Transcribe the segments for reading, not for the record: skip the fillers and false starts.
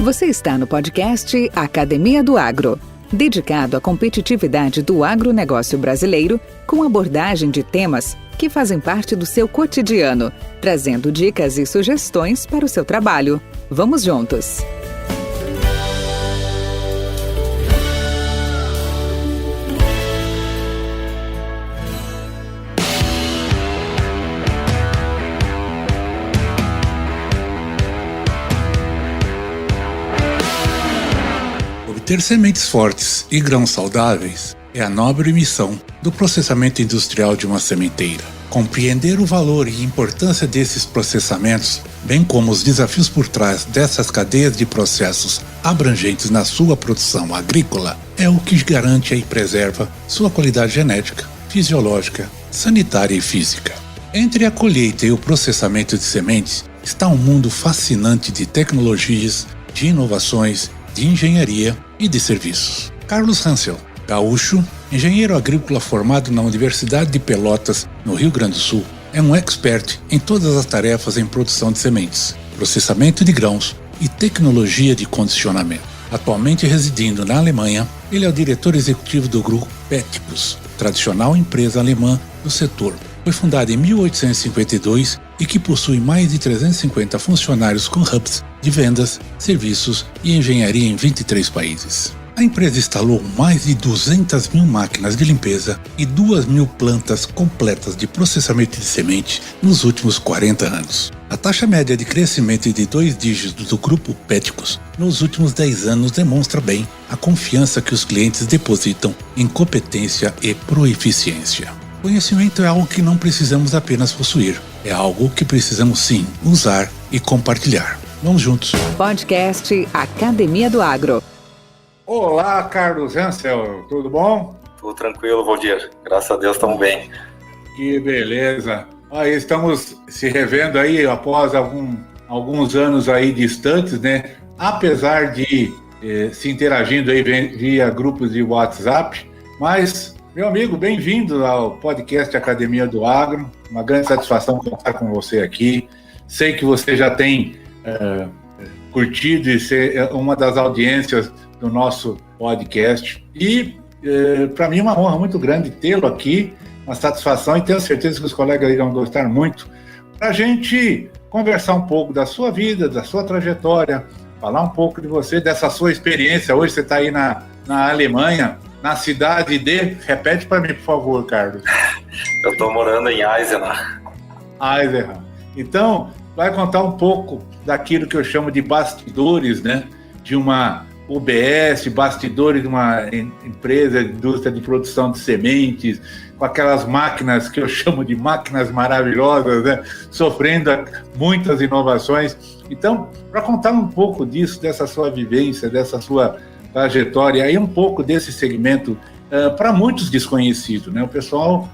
Você está no podcast Academia do Agro, dedicado à competitividade do agronegócio brasileiro, com abordagem de temas que fazem parte do seu cotidiano, trazendo dicas e sugestões para o seu trabalho. Vamos juntos! Ter sementes fortes e grãos saudáveis é a nobre missão do processamento industrial de uma sementeira. Compreender o valor e importância desses processamentos, bem como os desafios por trás dessas cadeias de processos abrangentes na sua produção agrícola, é o que garante e preserva sua qualidade genética, fisiológica, sanitária e física. Entre a colheita e o processamento de sementes está um mundo fascinante de tecnologias, de inovações, de engenharia e de serviços. Carlos Hansel, gaúcho, engenheiro agrícola formado na Universidade de Pelotas, no Rio Grande do Sul, é um expert em todas as tarefas em produção de sementes, processamento de grãos e tecnologia de condicionamento. Atualmente residindo na Alemanha, ele é o diretor executivo do grupo Peticus, tradicional empresa alemã do setor. Foi fundada em 1852 e que possui mais de 350 funcionários com hubs de vendas, serviços e engenharia em 23 países. A empresa instalou mais de 200 mil máquinas de limpeza e 2 mil plantas completas de processamento de semente nos últimos 40 anos. A taxa média de crescimento de 2 dígitos do grupo Peticus nos últimos 10 anos demonstra bem a confiança que os clientes depositam em competência e proeficiência. Conhecimento é algo que não precisamos apenas possuir, é algo que precisamos sim usar e compartilhar. Vamos juntos. Podcast Academia do Agro. Olá, Carlos Hansel, tudo bom? Tudo tranquilo, Valdir. Graças a Deus, estamos bem. Que beleza. Aí estamos se revendo aí após alguns anos aí distantes, né? Apesar de se interagindo aí via grupos de WhatsApp, mas... Meu amigo, bem-vindo ao podcast Academia do Agro. Uma grande satisfação contar com você aqui. Sei que você já tem curtido e ser uma das audiências do nosso podcast. E, para mim, é uma honra muito grande tê-lo aqui, uma satisfação, e tenho certeza que os colegas irão gostar muito, para a gente conversar um pouco da sua vida, da sua trajetória, falar um pouco de você, dessa sua experiência. Hoje você está aí na Alemanha, na cidade de... Repete para mim, por favor, Carlos. Eu estou morando em Eisenach. Eisenach. Então, vai contar um pouco daquilo que eu chamo de bastidores, né? De uma UBS, bastidores de uma empresa, indústria de produção de sementes, com aquelas máquinas que eu chamo de máquinas maravilhosas, né? Sofrendo muitas inovações. Então, para contar um pouco disso, dessa sua vivência, dessa sua trajetória, aí um pouco desse segmento para muitos desconhecido, né? O pessoal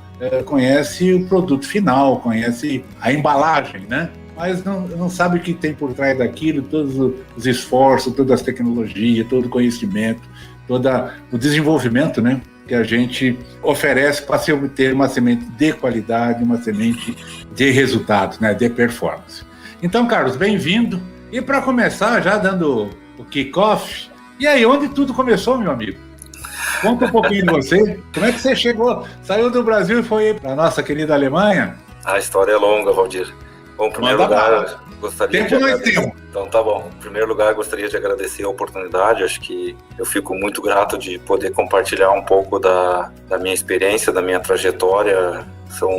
conhece o produto final, conhece a embalagem, né? Mas não sabe o que tem por trás daquilo, todos os esforços, todas as tecnologias, todo o conhecimento, todo o desenvolvimento, né? Que a gente oferece para se obter uma semente de qualidade, uma semente de resultados, né? De performance. Então, Carlos, bem-vindo. E para começar, já dando o kick-off, e aí, onde tudo começou, meu amigo? Conta um pouquinho de você. Como é que você chegou? Saiu do Brasil e foi para a nossa querida Alemanha? A história é longa, Valdir. Bom, em primeiro lugar, gostaria de agradecer. Então, tá bom. Em primeiro lugar, gostaria de agradecer a oportunidade. Acho que eu fico muito grato de poder compartilhar um pouco da minha experiência, da minha trajetória. São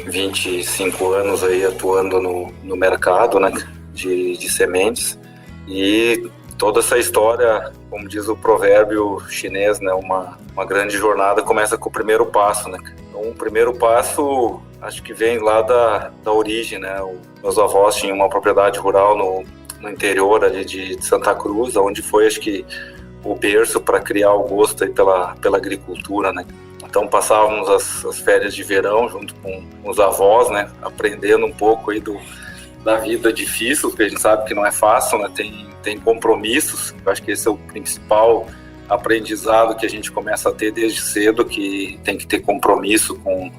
25 anos aí atuando no mercado, né, de sementes. E toda essa história, como diz o provérbio chinês, né, uma grande jornada começa com o primeiro passo, né? Então, o primeiro passo, acho que vem lá da origem, né? Meus avós tinham uma propriedade rural no interior ali de Santa Cruz, onde foi, acho que, o berço para criar o gosto aí pela agricultura, né? Então, passávamos as férias de verão junto com os avós, né? Aprendendo um pouco aí da vida difícil, porque a gente sabe que não é fácil, né? Tem compromissos. Eu acho que esse é o principal aprendizado que a gente começa a ter desde cedo, que tem que ter compromisso com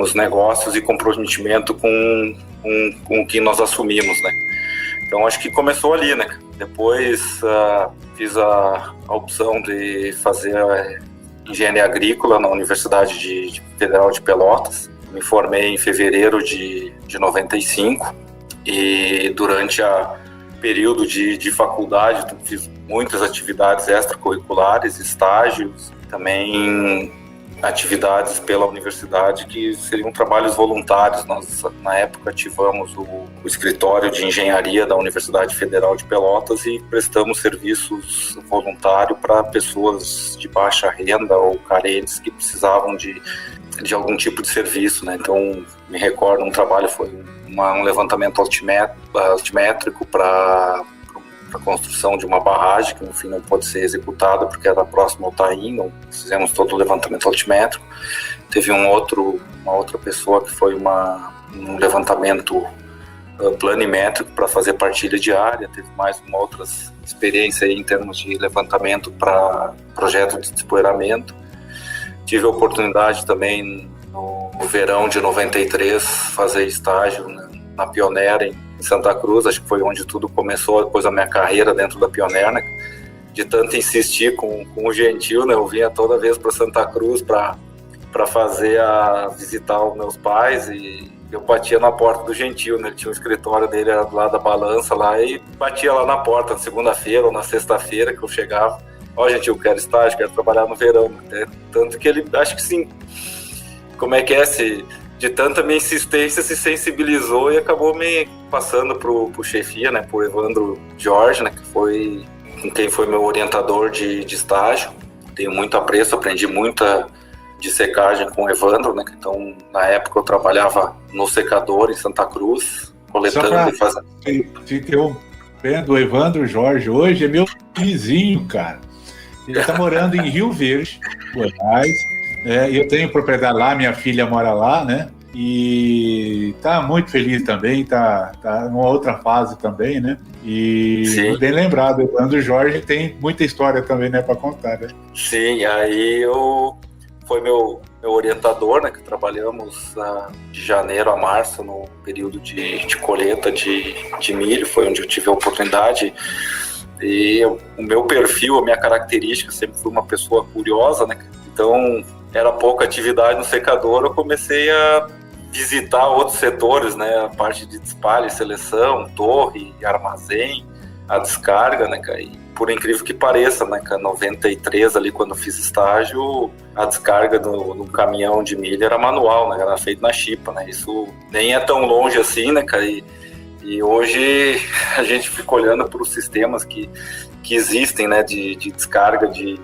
os negócios e comprometimento com o que nós assumimos, né? Então, acho que começou ali, né? Depois fiz a opção de fazer engenharia agrícola na Universidade Federal de Pelotas. Me formei em fevereiro de 95 e durante o período de faculdade fiz muitas atividades extracurriculares, estágios, também atividades pela universidade que seriam trabalhos voluntários. Nós, na época, ativamos o escritório de engenharia da Universidade Federal de Pelotas e prestamos serviços voluntários para pessoas de baixa renda ou carentes que precisavam de algum tipo de serviço, né? Então, me recordo, um trabalho foi um levantamento altimétrico para a construção de uma barragem, que no fim não pôde ser executada porque era próximo ao Taim. Não fizemos todo o levantamento altimétrico. Teve uma outra pessoa que foi um levantamento planimétrico para fazer partilha de área. Teve mais uma outra experiência aí em termos de levantamento para projeto de despoeiramento. Tive a oportunidade também no verão de 93 fazer estágio na Pioneer em Santa Cruz. Acho que foi onde tudo começou depois da minha carreira dentro da Pioneer, né? De tanto insistir com o Gentil, né? Eu vinha toda vez para Santa Cruz para visitar os meus pais e eu batia na porta do Gentil, né? Ele tinha um escritório dele lá da Balança lá e batia lá na porta na segunda-feira ou na sexta-feira que eu chegava. Gentil, quero estágio, quero trabalhar no verão. Né? Tanto que ele, acho que sim, como é que é, de tanta minha insistência se sensibilizou e acabou me passando pro chefia, né, pro Evandro Jorge, né, que foi quem foi meu orientador de estágio. Tenho muito apreço, aprendi muita de secagem com o Evandro, né, então na época eu trabalhava no secador em Santa Cruz, coletando e fazendo. Eu vendo o Evandro Jorge hoje, é meu vizinho, cara. Ele está morando em Rio Verde, Goiás. Eu tenho propriedade lá, minha filha mora lá, né? E tá muito feliz também, tá numa outra fase também, né? E sim, bem lembrado, o Evandro Jorge tem muita história também, né, para contar, né? Sim, aí foi meu orientador, né, que trabalhamos de janeiro a março no período de colheita de milho, foi onde eu tive a oportunidade. E o meu perfil, a minha característica, sempre fui uma pessoa curiosa, né? Então, era pouca atividade no secador, eu comecei a visitar outros setores, né? A parte de despalhe, seleção, torre, armazém, a descarga, né, cara? E, por incrível que pareça, né, cara, 93 ali, quando eu fiz estágio, a descarga do caminhão de milho era manual, né? Era feito na chipa, né? Isso nem é tão longe assim, né, cara? E hoje a gente fica olhando para os sistemas que existem, né, de descarga de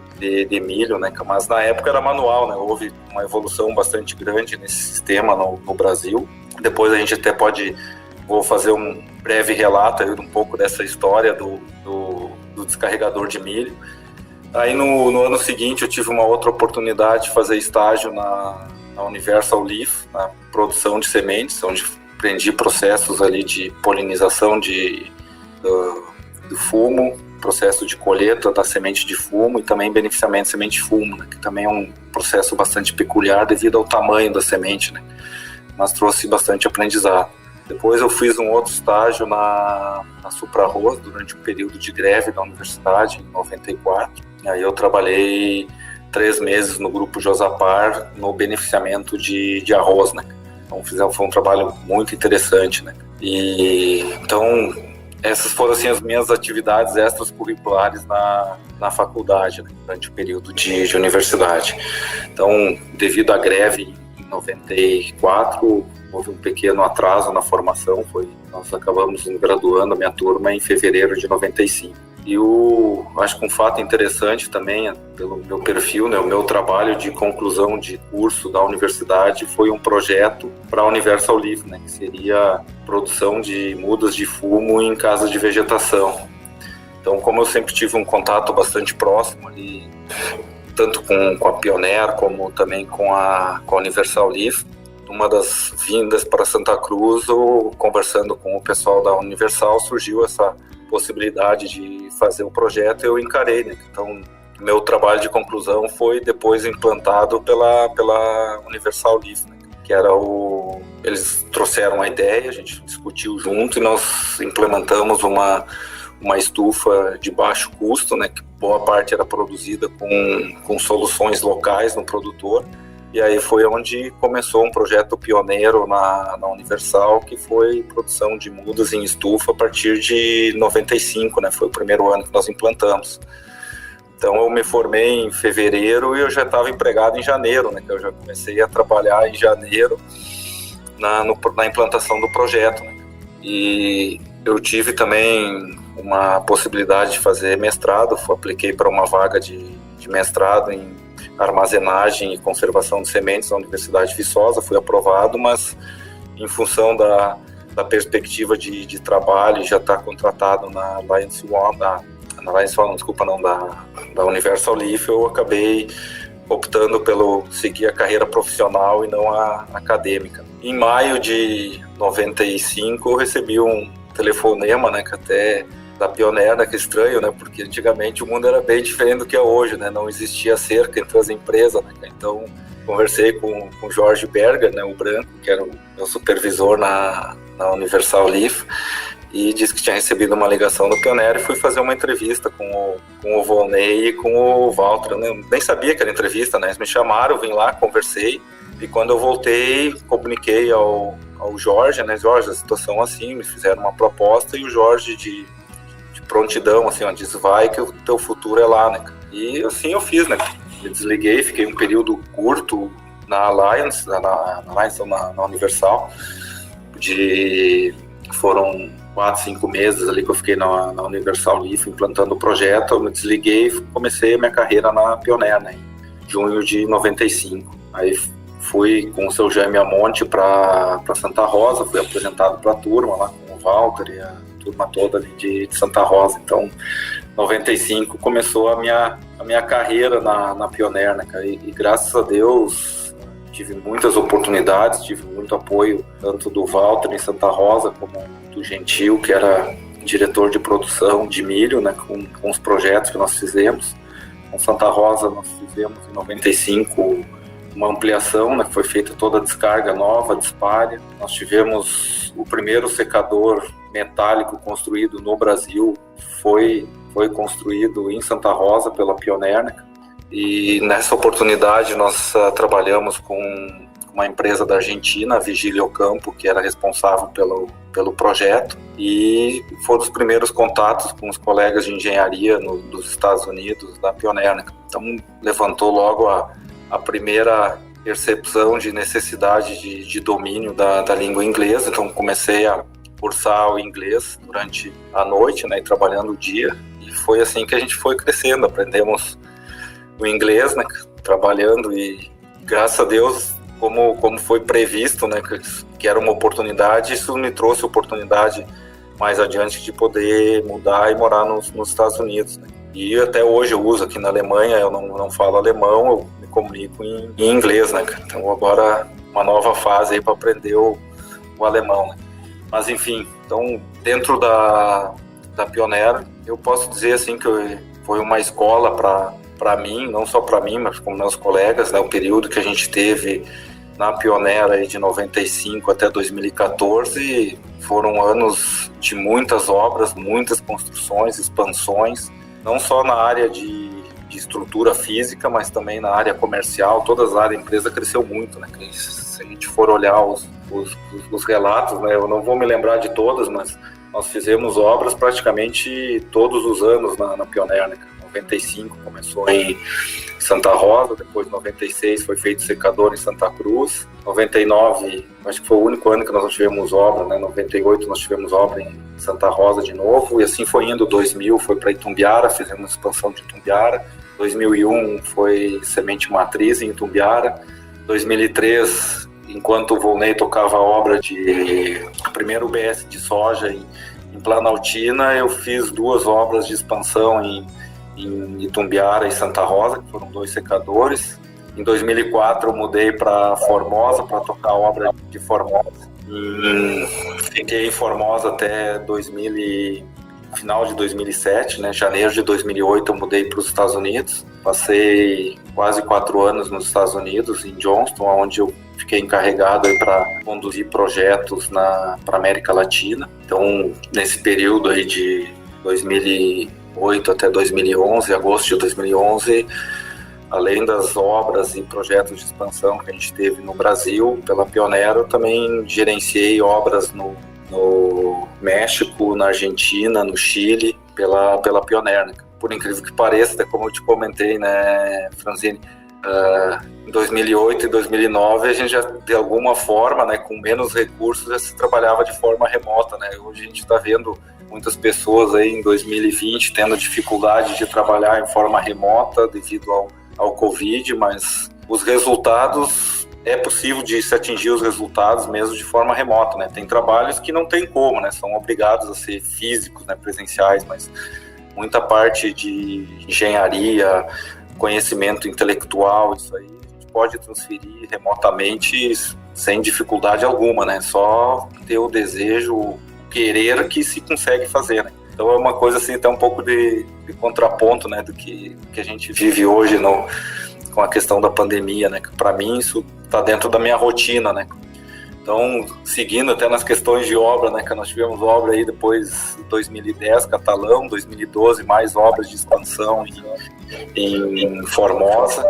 milho, né, mas na época era manual, né, houve uma evolução bastante grande nesse sistema no Brasil. Depois a gente até vou fazer um breve relato aí um pouco dessa história do descarregador de milho. Aí no ano seguinte eu tive uma outra oportunidade de fazer estágio na Universal Leaf, na produção de sementes, onde aprendi processos ali de polinização do fumo, processo de colheita da semente de fumo e também beneficiamento de semente de fumo, né, que também é um processo bastante peculiar devido ao tamanho da semente, né, mas trouxe bastante aprendizado. Depois eu fiz um outro estágio na Supra-Arroz durante um período de greve da universidade, em 94. E aí eu trabalhei 3 meses no grupo Josapar no beneficiamento de arroz, né. Então foi um trabalho muito interessante, né? E então essas foram assim as minhas atividades extracurriculares na faculdade, né, durante o período de universidade. Então, devido à greve em 94, houve um pequeno atraso na formação. Nós acabamos graduando a minha turma em fevereiro de 95. E acho que um fato interessante também, pelo meu perfil, né, o meu trabalho de conclusão de curso da universidade foi um projeto para a Universal Leaf, né, que seria produção de mudas de fumo em casas de vegetação. Então, como eu sempre tive um contato bastante próximo ali, tanto com a Pioneer como também com a Universal Leaf, uma das vindas para Santa Cruz, conversando com o pessoal da Universal, surgiu essa possibilidade de fazer o projeto e eu encarei, né? Então, meu trabalho de conclusão foi depois implantado pela Universal Leaf, né? Que era eles trouxeram a ideia, a gente discutiu junto e nós implementamos uma estufa de baixo custo, né, que boa parte era produzida com soluções locais no produtor. E aí foi onde começou um projeto pioneiro na Universal, que foi produção de mudas em estufa a partir de 95, né? Foi o primeiro ano que nós implantamos. Então eu me formei em fevereiro e eu já estava empregado em janeiro, né? Que eu já comecei a trabalhar em janeiro na implantação do projeto, né? E eu tive também uma possibilidade de fazer mestrado, apliquei para uma vaga de mestrado em armazenagem e conservação de sementes na Universidade de Viçosa, fui aprovado, mas em função da perspectiva de trabalho, já estar contratado na Alliance One, da Universal Leaf, eu acabei optando pelo seguir a carreira profissional e não a acadêmica. Em maio de 95, eu recebi um telefonema, né, que até da Pioneer, né, que é estranho, né, porque antigamente o mundo era bem diferente do que é hoje, né, não existia cerca entre as empresas, né, então conversei com o Jorge Berger, né, o branco, que era o meu supervisor na Universal Leaf, e disse que tinha recebido uma ligação do Pioneer e fui fazer uma entrevista com o Volney e com o Walter. Eu nem sabia que era entrevista, né, eles me chamaram, eu vim lá, conversei, e quando eu voltei, comuniquei ao Jorge, né, Jorge, a situação assim, me fizeram uma proposta, e o Jorge de prontidão, assim, ó, diz, vai que o teu futuro é lá, né? E assim eu fiz, né? Me desliguei, fiquei um período curto na Alliance, na Universal, foram 4, 5 meses ali que eu fiquei na Universal Leaf implantando o projeto. Eu me desliguei e comecei a minha carreira na Pioneer, né? Em junho de 95. Aí fui com o seu Jaime Amonte para Santa Rosa, fui apresentado para a turma lá com o Walter e a turma toda ali de Santa Rosa. Então, 95 começou a minha carreira na Pioneer, né, cara? E graças a Deus tive muitas oportunidades, tive muito apoio tanto do Walter em Santa Rosa como do Gentil, que era diretor de produção de milho, né, com os projetos que nós fizemos. Com Santa Rosa nós fizemos em 95 uma ampliação, né, que foi feita toda a descarga nova, dispalha. Nós tivemos o primeiro secador metálico construído no Brasil, foi construído em Santa Rosa pela Pioneer, né? E nessa oportunidade nós trabalhamos com uma empresa da Argentina, a Vigília Ocampo, que era responsável pelo projeto, e foram os primeiros contatos com os colegas de engenharia dos Estados Unidos, da Pioneer, né? Então levantou logo a primeira percepção de necessidade de domínio da língua inglesa. Então comecei a cursar o inglês durante a noite, né, e trabalhando o dia, e foi assim que a gente foi crescendo, aprendemos o inglês, né, trabalhando, e graças a Deus, como foi previsto, né, que era uma oportunidade, isso me trouxe oportunidade mais adiante de poder mudar e morar nos Estados Unidos, né. E até hoje eu uso aqui na Alemanha, eu não falo alemão, eu me comunico em inglês, né, então agora uma nova fase aí para aprender o alemão, né. Mas enfim, então dentro da Pioneer, eu posso dizer assim que foi uma escola para mim, não só para mim, mas com meus colegas, né? O período que a gente teve na Pioneer aí de 95 até 2014 foram anos de muitas obras, muitas construções, expansões, não só na área de estrutura física, mas também na área comercial. Todas as áreas, a empresa cresceu muito, né? Se a gente for olhar os relatos, né, eu não vou me lembrar de todas, mas nós fizemos obras praticamente todos os anos na Pioneer, né? 95 começou em Santa Rosa, depois 96 foi feito secador em Santa Cruz, 99 acho que foi o único ano que nós não tivemos obra, né? 98 nós tivemos obra em Santa Rosa de novo, e assim foi indo. 2000 foi para Itumbiara, fizemos expansão de Itumbiara, 2001 foi semente matriz em Itumbiara, 2003 enquanto o Volney tocava a obra de primeiro UBS de soja em Planaltina, eu fiz 2 obras de expansão em Itumbiara e Santa Rosa, que foram 2 secadores. Em 2004 eu mudei para Formosa para tocar a obra de Formosa. Fiquei em Formosa até final de 2007, né? Janeiro de 2008 eu mudei para os Estados Unidos. Passei quase 4 anos nos Estados Unidos, em Johnston, onde eu fiquei encarregado para conduzir projetos para América Latina. Então, nesse período aí de 2008 até 2011, agosto de 2011, além das obras e projetos de expansão que a gente teve no Brasil, pela Pioneer, eu também gerenciei obras no México, na Argentina, no Chile, pela Pioneer, né? Por incrível que pareça, como eu te comentei, né, Franzini, em 2008 e 2009 a gente já, de alguma forma, né, com menos recursos, já se trabalhava de forma remota, né? Hoje a gente está vendo muitas pessoas aí em 2020 tendo dificuldade de trabalhar em forma remota devido ao Covid, mas os resultados, é possível de se atingir os resultados mesmo de forma remota, né? Tem trabalhos que não tem como, né? São obrigados a ser físicos, né? Presenciais, mas muita parte de engenharia, conhecimento intelectual, isso aí a gente pode transferir remotamente sem dificuldade alguma, né? Só ter o desejo, o querer que se consegue fazer, né? Então é uma coisa assim, até um pouco de contraponto, né, do que a gente vive hoje com a questão da pandemia, né? Para mim isso está dentro da minha rotina, né? Então, seguindo até nas questões de obra, né, que nós tivemos obra aí depois de 2010, Catalão, 2012, mais obras de expansão em Formosa.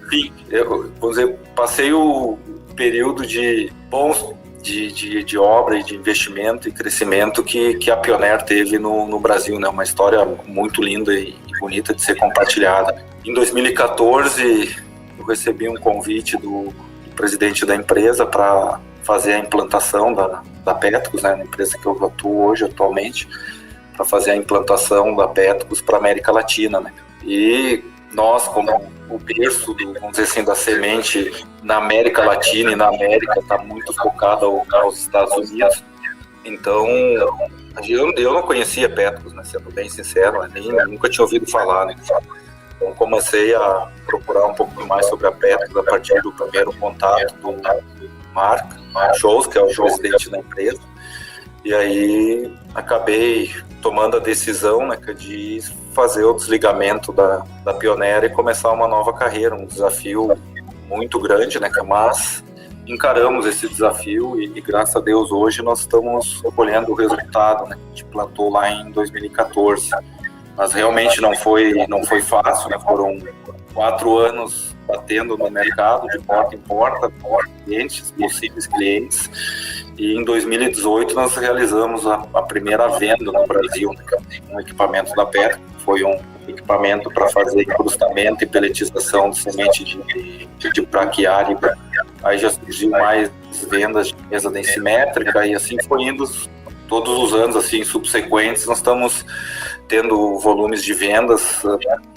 Enfim, eu, vamos dizer, passei o período de bons de obra e de investimento e crescimento que a Pioneer teve no Brasil, né? Uma história muito linda e bonita de ser compartilhada. Em 2014, eu recebi um convite do presidente da empresa para fazer a implantação da Petcos, né? Na empresa que eu atuo hoje, atualmente, para fazer a implantação da Petcos para a América Latina, né? E nós, como o berço, vamos dizer assim, da semente na América Latina e na América, está muito focado aos Estados Unidos. Então, eu não conhecia Petcos, né, sendo bem sincero, nunca tinha ouvido falar, né? Então, comecei a procurar um pouco mais sobre a Petcos a partir do primeiro contato do Mark Scholz, que é o presidente da empresa. E aí acabei tomando a decisão, né, de fazer o desligamento da Pioneer e começar uma nova carreira, um desafio muito grande, né, mas encaramos esse desafio e graças a Deus hoje nós estamos colhendo o resultado, né, que a gente plantou lá em 2014. Mas realmente não foi fácil, né, foram 4 anos batendo no mercado, de porta em porta, clientes, possíveis clientes. E em 2018 nós realizamos a primeira venda no Brasil, um equipamento da Petcos. Foi um equipamento para fazer encrustamento e peletização de semente de braquiária. Aí já surgiu mais vendas de mesa densimétrica e assim foi indo todos os anos assim subsequentes. Nós estamos tendo volumes de vendas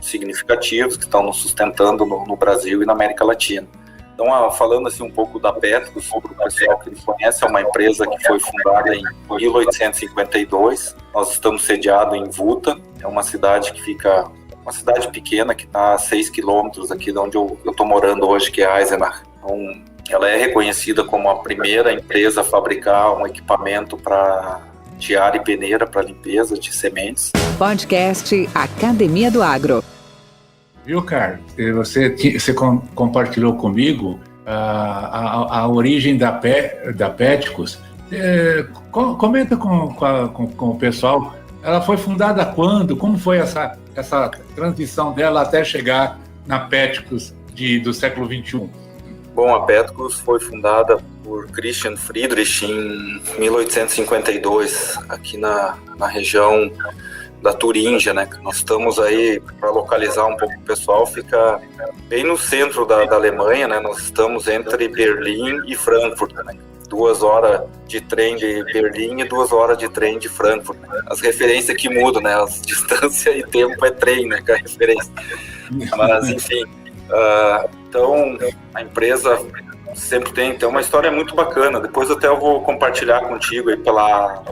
significativos que estão nos sustentando no Brasil e na América Latina. Então, falando assim um pouco da Petcos, para o pessoal que não conhece, é uma empresa que foi fundada em 1852. Nós estamos sediados em Vuta, é uma cidade que fica, uma cidade pequena que está a 6 quilômetros aqui de onde eu estou morando hoje, que é Eisenach. Então, ela é reconhecida como a primeira empresa a fabricar um equipamento para tiara e peneira para limpeza de sementes. Podcast Academia do Agro. Viu, Carlos? Você compartilhou comigo a origem da Petcos. Comenta com o pessoal. Ela foi fundada quando? Como foi essa transição dela até chegar na Petcos do século XXI? Bom, a Petcos foi fundada por Christian Friedrich em 1852, aqui na região da Turíngia, né? Nós estamos aí, para localizar um pouco o pessoal, fica bem no centro da Alemanha, né? Nós estamos entre Berlim e Frankfurt, né? 2 horas de trem de Berlim e 2 horas de trem de Frankfurt, né? As referências que mudam, né? As distância e tempo é trem, né? Que é a referência. Mas, enfim, então a empresa sempre tem uma história muito bacana. Depois até eu vou compartilhar contigo aí pela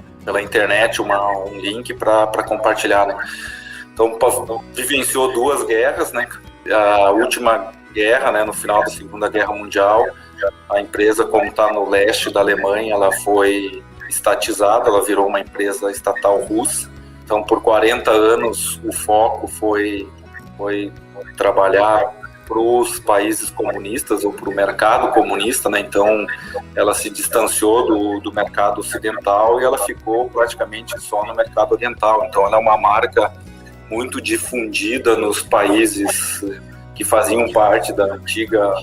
internet um link para compartilhar, né? Então vivenciou 2 guerras, né? A última guerra, né, no final da Segunda Guerra Mundial, a empresa, como está no leste da Alemanha, ela foi estatizada, ela virou uma empresa estatal russa. Então por 40 anos o foco foi trabalhar para os países comunistas ou para o mercado comunista, né? Então ela se distanciou do mercado ocidental e ela ficou praticamente só no mercado oriental. Então ela é uma marca muito difundida nos países que faziam parte da antiga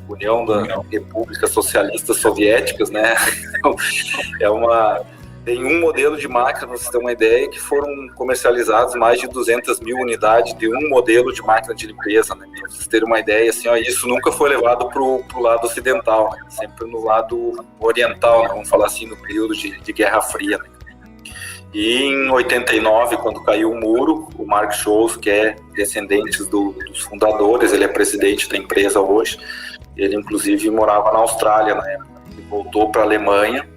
União das Repúblicas Socialistas Soviéticas, né? Tem um modelo de máquina, para vocês terem uma ideia, que foram comercializados mais de 200 mil unidades de um modelo de máquina de limpeza, né? Para vocês terem uma ideia, assim, isso nunca foi levado para o lado ocidental, né? Sempre no lado oriental, né? Vamos falar assim, no período de Guerra Fria, né? E em 89, quando caiu o muro, o Mark Scholes, que é descendente dos fundadores, ele é presidente da empresa hoje, ele inclusive morava na Austrália na época, ele voltou para a Alemanha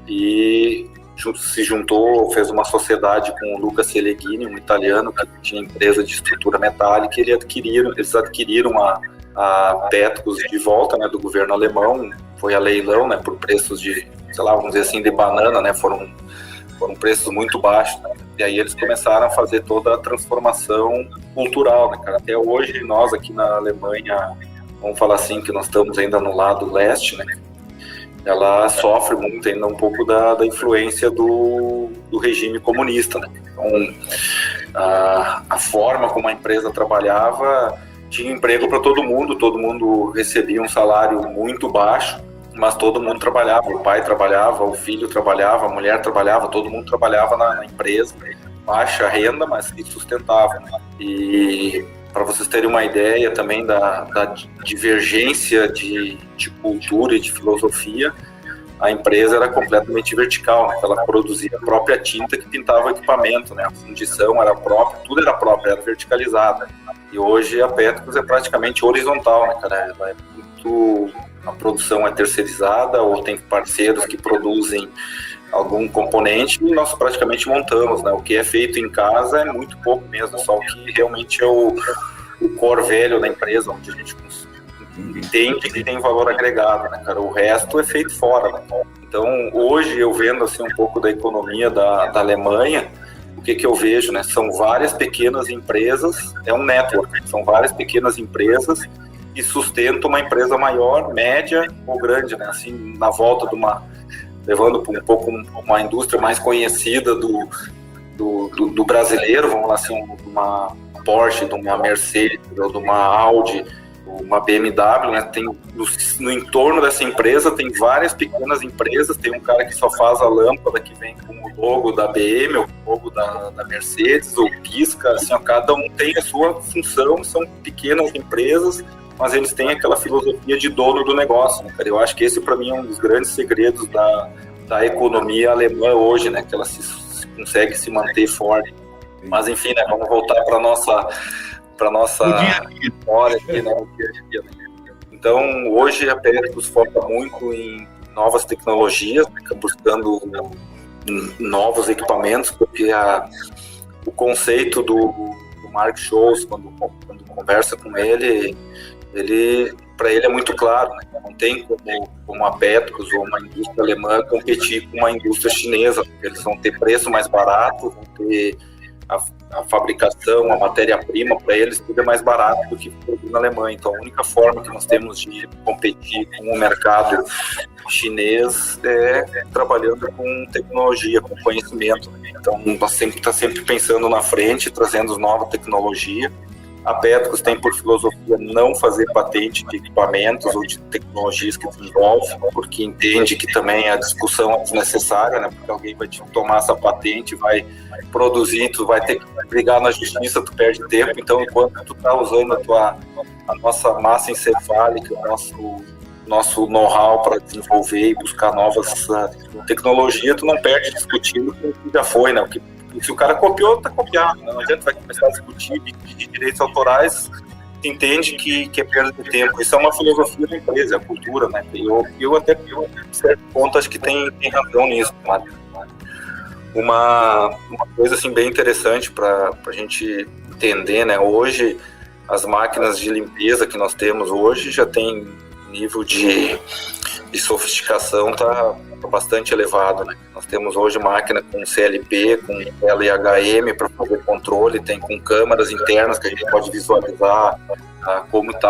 e se juntou, fez uma sociedade com o Luca Seleghini, um italiano que tinha empresa de estrutura metálica, e eles adquiriram a Petcos de volta, né, do governo alemão, foi a leilão, né, por preços de, sei lá, vamos dizer assim, de banana, né, foram preços muito baixos, né? E aí eles começaram a fazer toda a transformação cultural, né, cara? Até hoje, nós aqui na Alemanha, vamos falar assim, que nós estamos ainda no lado leste, né? Ela sofre muito ainda um pouco da influência do regime comunista, né? Então, a forma como a empresa trabalhava, tinha emprego para todo mundo recebia um salário muito baixo, mas todo mundo trabalhava, o pai trabalhava, o filho trabalhava, a mulher trabalhava, todo mundo trabalhava na empresa, baixa renda, mas que sustentava, né? E para vocês terem uma ideia também da divergência de cultura e de filosofia, a empresa era completamente vertical, né? Ela produzia a própria tinta que pintava o equipamento, né? A fundição era própria, tudo era próprio, era verticalizada. E hoje a Petcos é praticamente horizontal, né, cara? Ela é muito... A produção é terceirizada ou tem parceiros que produzem algum componente e nós praticamente montamos, né? O que é feito em casa é muito pouco mesmo, só o que realmente é o core velho da empresa, onde a gente entende que tem valor agregado, né, cara? O resto é feito fora, né? Então, hoje eu vendo assim um pouco da economia da Alemanha, o que eu vejo, né? São várias pequenas empresas, é um network, são várias pequenas empresas e sustenta uma empresa maior, média ou grande, né? Assim, na volta levando para um pouco uma indústria mais conhecida do brasileiro, vamos lá assim, uma Porsche, de uma Mercedes, ou de uma Audi, uma BMW, né? Tem no entorno dessa empresa tem várias pequenas empresas, tem um cara que só faz a lâmpada que vem com o logo da BM, o logo da Mercedes, ou pisca, assim, ó, cada um tem a sua função, são pequenas empresas, mas eles têm aquela filosofia de dono do negócio, né, cara? Eu acho que esse, para mim, é um dos grandes segredos da economia alemã hoje, né? Que ela consegue se manter forte. Mas, enfim, né? Vamos voltar para nossa história aqui, né? O dia a dia, né? Então, hoje a Petcos foca muito em novas tecnologias, né? Buscando novos equipamentos, porque o conceito do Mark Scholes, quando conversa com ele, para ele é muito claro, né? Não tem como a Petcos ou uma indústria alemã competir com uma indústria chinesa, porque eles vão ter preço mais barato, vão ter a fabricação, a matéria-prima, para eles tudo é mais barato do que produzir na Alemanha. Então a única forma que nós temos de competir com o mercado chinês é trabalhando com tecnologia, com conhecimento. Então está sempre pensando na frente, trazendo nova tecnologia. A Petcos tem por filosofia não fazer patente de equipamentos ou de tecnologias que desenvolve, porque entende que também a discussão é desnecessária, né? Porque alguém vai te tomar essa patente, vai produzir, tu vai ter que brigar na justiça, tu perde tempo. Então, enquanto tu está usando a nossa massa encefálica, o nosso know-how para desenvolver e buscar novas tecnologias, tu não perde discutindo o que já foi, né? Se o cara copiou, tá copiado, né? Não adianta, vai começar a discutir de direitos autorais, entende que é perda de tempo. Isso é uma filosofia da empresa, a cultura, né? Eu até, a certo ponto, acho que tem razão nisso, né? Uma coisa, assim, bem interessante para a gente entender, né? Hoje, as máquinas de limpeza que nós temos hoje já tem nível de sofisticação tá bastante elevado, né? Nós temos hoje máquina com CLP, com LHM para fazer controle, tem com câmeras internas que a gente pode visualizar como está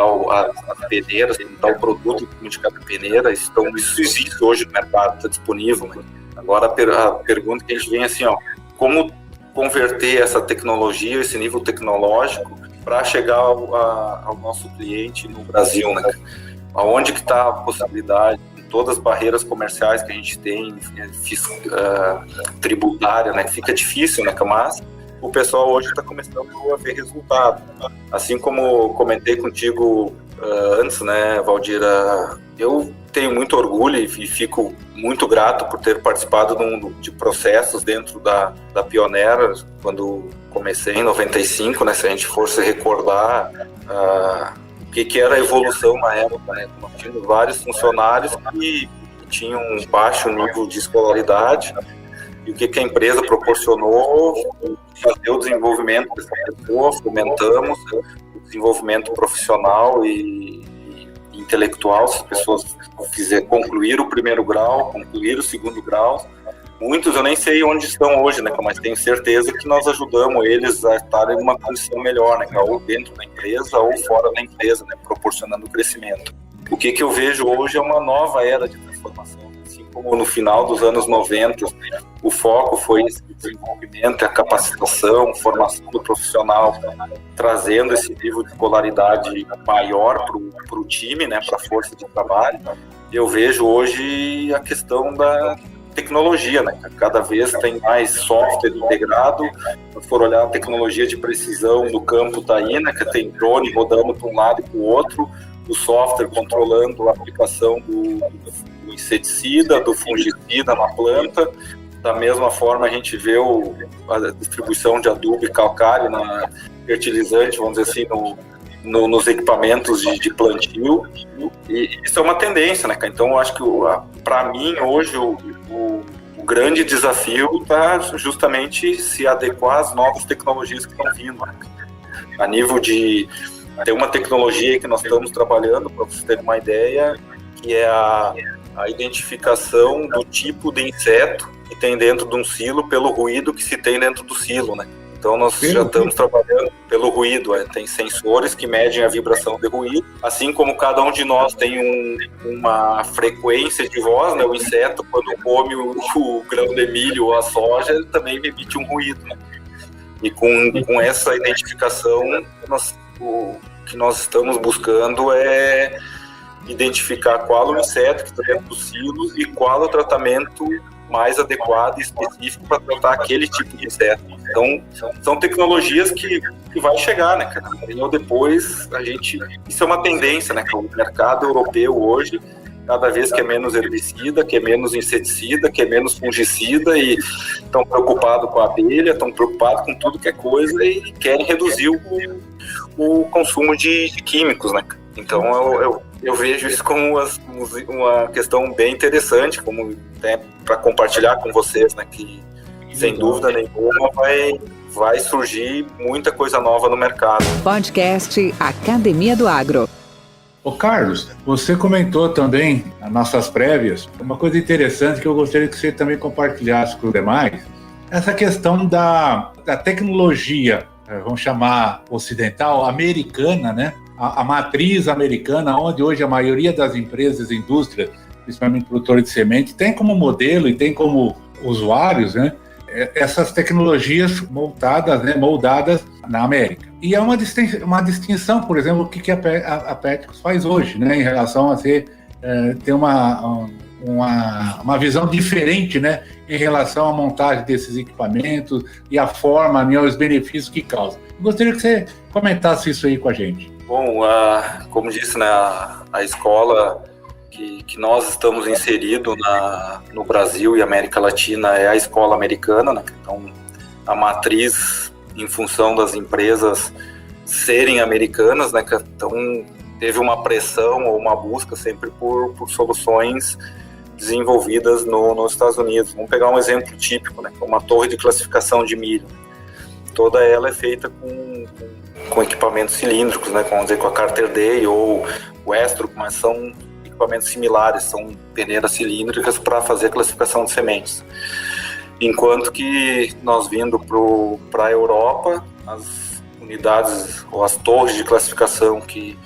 as peneiras, como está o produto de cada peneira, isso existe hoje no mercado, está disponível. Né? Agora a pergunta que a gente vem assim, como converter essa tecnologia, esse nível tecnológico, para chegar ao nosso cliente no Brasil, né? Aonde que está a possibilidade, com todas as barreiras comerciais que a gente tem, tributária, né? Fica difícil, né? Mas o pessoal hoje está começando a ver resultado. Assim como comentei contigo antes, né, Valdir, eu tenho muito orgulho e fico muito grato por ter participado de processos dentro da Pioneer, quando comecei em 95, né, se a gente for se recordar o que era a evolução na época, né, nós tínhamos vários funcionários que tinham um baixo nível de escolaridade, e o que a empresa proporcionou, fazer o desenvolvimento dessa pessoa, fomentamos o desenvolvimento profissional e intelectual, se as pessoas concluir o primeiro grau, concluir o segundo grau. Muitos eu nem sei onde estão hoje, né, mas tenho certeza que nós ajudamos eles a estarem em uma condição melhor, né, ou dentro da empresa ou fora da empresa, né, proporcionando crescimento. O que eu vejo hoje é uma nova era de transformação. Assim como no final dos anos 90, o foco foi esse desenvolvimento, a capacitação, formação do profissional, trazendo esse nível de escolaridade maior para o time, né, para a força de trabalho. Eu vejo hoje a questão da tecnologia, né? Cada vez tem mais software integrado. Se for olhar a tecnologia de precisão do campo está aí, né? Que tem drone rodando para um lado e para o outro, o software controlando a aplicação do inseticida, do fungicida na planta. Da mesma forma, a gente vê a distribuição de adubo e calcário, fertilizante, vamos dizer assim, nos equipamentos de plantio. E isso é uma tendência, né? Então, eu acho que, para mim, hoje, o grande desafio está justamente se adequar às novas tecnologias que estão vindo, né? A nível de... Tem uma tecnologia que nós estamos trabalhando, para vocês terem uma ideia, que é a identificação do tipo de inseto que tem dentro de um silo pelo ruído que se tem dentro do silo, né? Então nós já estamos trabalhando pelo ruído, tem sensores que medem a vibração de ruído, assim como cada um de nós tem uma frequência de voz, né? O inseto, quando come o grão de milho ou a soja, ele também emite um ruído, né? E com essa identificação, o que nós estamos buscando é identificar qual o inseto que está dentro do silo e qual o tratamento mais adequado e específico para tratar aquele tipo de inseto. Então, são tecnologias que vai chegar, né, cara? Ou depois, isso é uma tendência, né? O mercado europeu hoje, cada vez que é menos herbicida, que é menos inseticida, que é menos fungicida, e estão preocupados com a abelha, estão preocupados com tudo que é coisa e querem reduzir o consumo de químicos, né? Então, eu vejo isso como uma questão bem interessante, como para compartilhar com vocês, né, que sem dúvida nenhuma vai surgir muita coisa nova no mercado. Podcast Academia do Agro. Ô Carlos, você comentou também nas nossas prévias uma coisa interessante que eu gostaria que você também compartilhasse com os demais, essa questão da tecnologia, vamos chamar ocidental, americana, né? A matriz americana, onde hoje a maioria das empresas e indústrias, principalmente produtores de semente, tem como modelo e tem como usuários, né, essas tecnologias moldadas na América. E é uma distinção, por exemplo, o que a Petrus faz hoje, né, em relação a ter uma visão diferente, né, em relação à montagem desses equipamentos e a forma, né, os benefícios que causa. Eu gostaria que você comentasse isso aí com a gente. Bom, como disse, né, a escola que nós estamos inseridos no Brasil e América Latina é a escola americana, né? Então, a matriz, em função das empresas serem americanas, né? Então, teve uma pressão ou uma busca sempre por soluções desenvolvidas nos Estados Unidos. Vamos pegar um exemplo típico, né? Uma torre de classificação de milho. Toda ela é feita com equipamentos cilíndricos, né? Vamos dizer, com a Carter Day ou o Estrup, mas são equipamentos similares, são peneiras cilíndricas para fazer a classificação de sementes. Enquanto que nós vindo para a Europa, unidades ou as torres de classificação que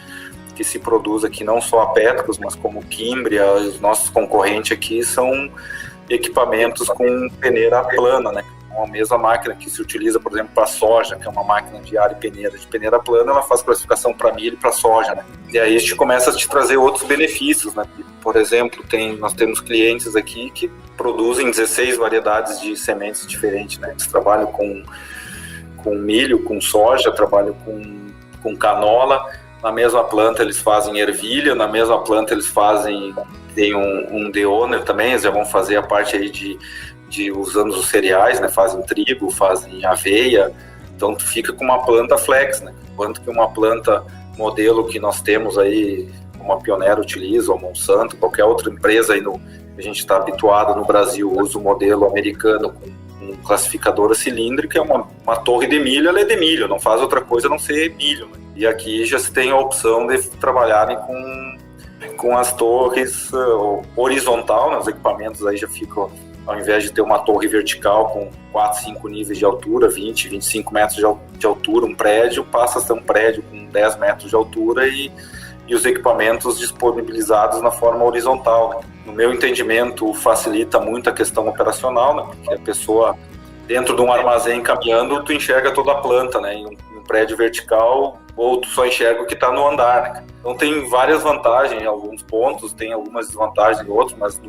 se produz aqui, não só a Petros, mas como Quimbria, os nossos concorrentes aqui, são equipamentos com peneira plana, né? A mesma máquina que se utiliza, por exemplo, para soja, que é uma máquina de ar e peneira. De peneira plana, ela faz classificação para milho e para soja, né? E aí a gente começa a te trazer outros benefícios, né? Por exemplo, nós temos clientes aqui que produzem 16 variedades de sementes diferentes, né? Eles trabalham com milho, com soja, trabalham com canola. Na mesma planta eles fazem ervilha, na mesma planta eles tem um deoner também, eles já vão fazer a parte aí de usando os cereais, né? Fazem trigo, fazem aveia, então tu fica com uma planta flex, né? Enquanto que uma planta modelo que nós temos aí, como a Pioneer utiliza, ou Monsanto, qualquer outra empresa aí a gente está habituado no Brasil, usa o modelo americano com classificadora cilíndrica, é uma torre de milho, ela é de milho, não faz outra coisa a não ser milho, né? E aqui já se tem a opção de trabalharem com as torres horizontal, né? Os equipamentos aí já ficam, ao invés de ter uma torre vertical com 4, 5 níveis de altura, 20, 25 metros de altura, um prédio passa a ser um prédio com 10 metros de altura e os equipamentos disponibilizados na forma horizontal, né? No meu entendimento, facilita muito a questão operacional, né? Porque a pessoa, dentro de um armazém caminhando, tu enxerga toda a planta, né? Em um prédio vertical, ou tu só enxerga o que está no andar, né? Então tem várias vantagens em alguns pontos, tem algumas desvantagens em outros, mas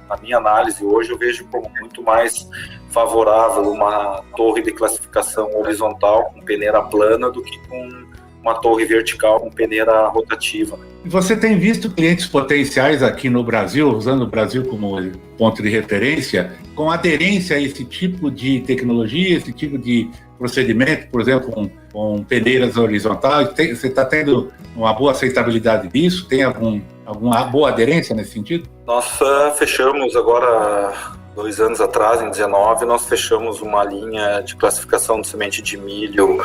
na minha análise hoje eu vejo como muito mais favorável uma torre de classificação horizontal com peneira plana do que com uma torre vertical com peneira rotativa. Você tem visto clientes potenciais aqui no Brasil, usando o Brasil como ponto de referência, com aderência a esse tipo de tecnologia, esse tipo de procedimento, por exemplo, com peneiras horizontais? Você está tendo uma boa aceitabilidade disso? Tem alguma boa aderência nesse sentido? Nós fechamos agora, 2 anos atrás, em 19, nós fechamos uma linha de classificação de semente de milho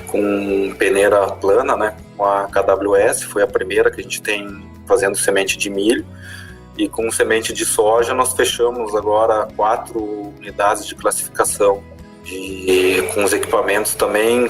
com peneira plana, né? Com a KWS, foi a primeira que a gente tem fazendo semente de milho. E com semente de soja nós fechamos agora 4 unidades de classificação, com os equipamentos também